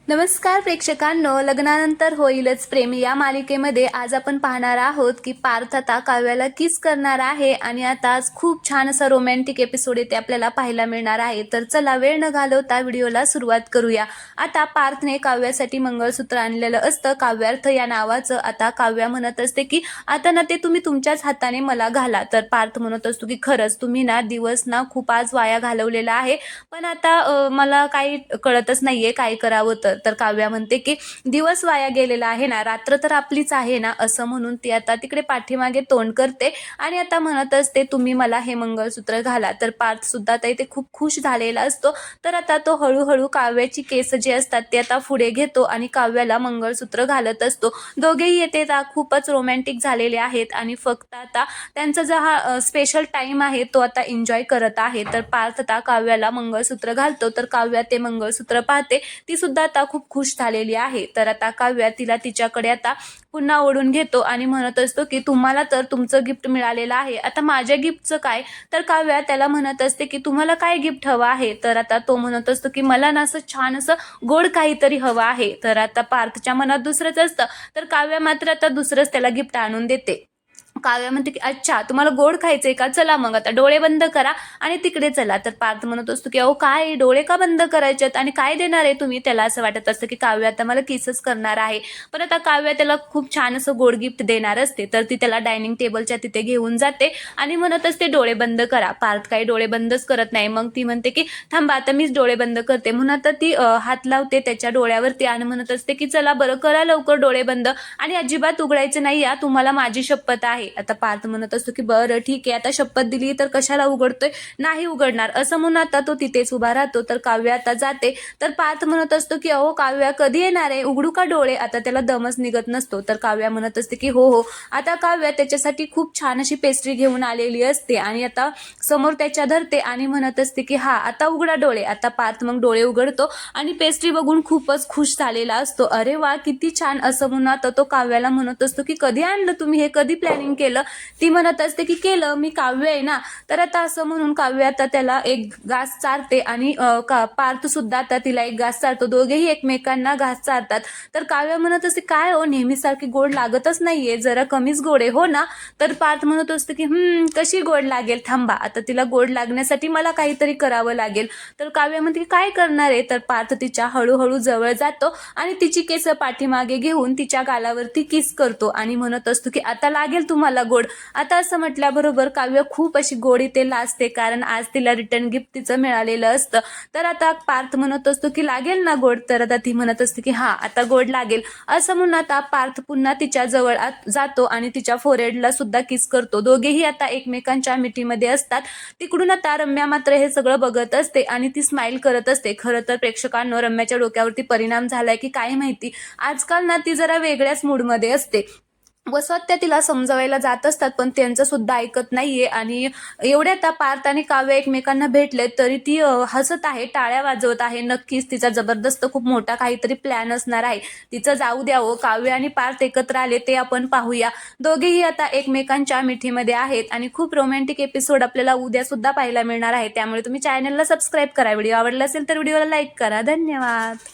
नमस्कार प्रेक्षकांनो, लग्नानंतर होईलच प्रेम या मालिकेमध्ये आज आपण पाहणार आहोत की पार्थ आता काव्याला किस करणार आहे आणि आता आज खूप छान असा रोमॅन्टिक एपिसोड येथे आपल्याला पाहायला मिळणार आहे। तर चला वेळ न घालवता व्हिडिओला सुरुवात करूया। आता पार्थने काव्यासाठी मंगळसूत्र आणलेलं असतं काव्यार्थ या नावाचं। आता काव्या म्हणत असते की आता ना ते तुम्ही तुमच्याच हाताने मला घाला। तर पार्थ म्हणत असतो की खरंच तुम्ही ना दिवस ना खूप आज वाया घालवलेला आहे, पण आता मला काही कळतच नाहीये काय करावं। तर काव्या म्हणते की दिवस वाया गेलेला आहे ना, रात्र तर आपलीच आहे ना, असं म्हणून ती आता तिकडे पाठीमागे तोंड करते आणि आता म्हणत असते तुम्ही मला हे मंगळसूत्र घाला। तर पार्थ सुद्धा आता इथे खूप खुश झालेला असतो। तर आता तो हळूहळू काव्याची केस जे असतात ते आता पुढे घेतो आणि काव्याला मंगळसूत्र घालत असतो। दोघेही येते खूपच रोमॅन्टिक झालेले आहेत आणि फक्त आता त्यांचा जो हा स्पेशल टाइम आहे तो आता एन्जॉय करत आहे। तर पार्थ आता काव्याला मंगळसूत्र घालतो, तर काव्या ते मंगळसूत्र पाहते, ती सुद्धा आता खूप खुश झालेली आहे। तर आता काव्या तिला तिच्याकडे आता पुन्हा ओढून घेतो आणि म्हणत असतो की तुम्हाला तर तुमचं गिफ्ट मिळालेलं आहे, आता माझ्या गिफ्टचं काय। तर काव्या त्याला म्हणत असते की तुम्हाला काय गिफ्ट हवं आहे। तर आता तो म्हणत असतो की मला ना असं छान असं गोड काहीतरी हवं आहे। तर आता पार्थच्या मनात दुसरंच असतं, तर काव्या मात्र आता दुसरंच त्याला गिफ्ट आणून देते। काव्या म्हणते की अच्छा तुम्हाला गोड खायचंय का, चला मग आता डोळे बंद करा आणि तिकडे चला। तर पार्थ म्हणत असतो की अहो काय डोळे का बंद करायचेत आणि काय देणार आहे तुम्ही। त्याला असं वाटत असतं की काव्या आता मला किसच करणार आहे, पण आता काव्या त्याला खूप छान असं गोड गिफ्ट देणार असते। तर ती त्याला डायनिंग टेबलच्या तिथे घेऊन जाते आणि म्हणत असते डोळे बंद करा। पार्थ काही डोळे बंदच करत नाही, मग ती म्हणते की थांबा आता मीच डोळे बंद करते, म्हणून आता ती हात लावते त्याच्या डोळ्यावरती आणि म्हणत असते की चला बरं करा लवकर डोळे बंद आणि अजिबात उघडायचे नाही या, तुम्हाला माझी शपथ आहे। आता पार्थ म्हणत असतो की बरं ठीक आहे, आता शपथ दिली तर कशाला उघडतोय, नाही उघडणार असं म्हणून आता तो तिथेच उभा राहतो। तर काव्या आता जाते, तर पार्थ म्हणत असतो की अहो काव्या कधी येणार आहे, उघडू का डोळे। आता त्याला दमच निघत नसतो। तर काव्या म्हणत असते की हो हो। आता काव्या त्याच्यासाठी खूप छान अशी पेस्ट्री घेऊन आलेली असते आणि आता समोर त्याच्या धरते आणि म्हणत असते की हा आता उघडा डोळे। आता पार्थ मग डोळे उघडतो आणि पेस्ट्री बघून खूपच खुश झालेला असतो। अरे वा किती छान असं म्हणून आता तो काव्याला म्हणत असतो की कधी आणलं तुम्ही हे, कधी प्लॅनिंग केलं। ती म्हणत असते की केलं, मी काव्य आहे ना। तर आता असं म्हणून काव्य आता त्याला एक घास चारते आणि पार्थ सुद्धा आता तिला एक घास चारतो, दोघेही एकमेकांना घास चारतात। तर काव्य म्हणत असते काय हो नेहमीसारखी गोड लागतच नाहीये, जरा कमीच गोड आहे हो ना। तर पार्थ म्हणत असते की कशी गोड लागेल, थांबा आता तिला गोड लागण्यासाठी मला काहीतरी करावं लागेल। तर काव्य म्हणते काय करणार आहे। तर पार्थ तिच्या हळूहळू जवळ जातो आणि तिची केस पाठीमागे घेऊन तिच्या गालावरती किस करतो आणि म्हणत असतो की आता लागेल तुम्हाला गोड। आता असं म्हटल्याबरोबर काव्य खूप अशी गोड इथे लाजते, कारण आज तिला रिटर्न गिफ्ट तिचं मिळालेलं असतं। तर आता पार्थ म्हणत असतो की लागेल ना गोड। तर आता ती म्हणत असते की हा आता गोड लागेल असं म्हणून आता पार्थ पुन्हा तिच्या जवळ जातो आणि तिच्या फोरहेडला सुद्धा किस करतो। दोघेही आता एकमेकांच्या मिठीमध्ये असतात। तिकडून आता रम्या मात्र हे सगळं बघत असते आणि ती स्माइल करत असते। खरं तर प्रेक्षकांनो रम्याच्या डोक्यावरती परिणाम झालाय की काय माहिती, आजकाल ना ती जरा वेगळ्याच मूडमध्ये असते व सत्य तिला समजावायला जात असतात, पण त्यांचं सुद्धा ऐकत नाहीये। आणि एवढ्या आता पार्थ आणि काव्य एकमेकांना भेटले तरी ती हसत आहे, टाळ्या वाजवत आहे। नक्कीच तिचा जबरदस्त खूप मोठा काहीतरी प्लॅन असणार आहे। तिचं जाऊ द्यावं, काव्य आणि पार्थ एकत्र आले ते आपण पाहूया। दोघेही आता एकमेकांच्या मिठीमध्ये आहेत आणि खूप रोमॅन्टिक एपिसोड आपल्याला उद्या सुद्धा पाहायला मिळणार आहे। त्यामुळे तुम्ही चॅनलला सबस्क्राईब करा, व्हिडिओ आवडला असेल तर व्हिडिओला लाईक करा। धन्यवाद।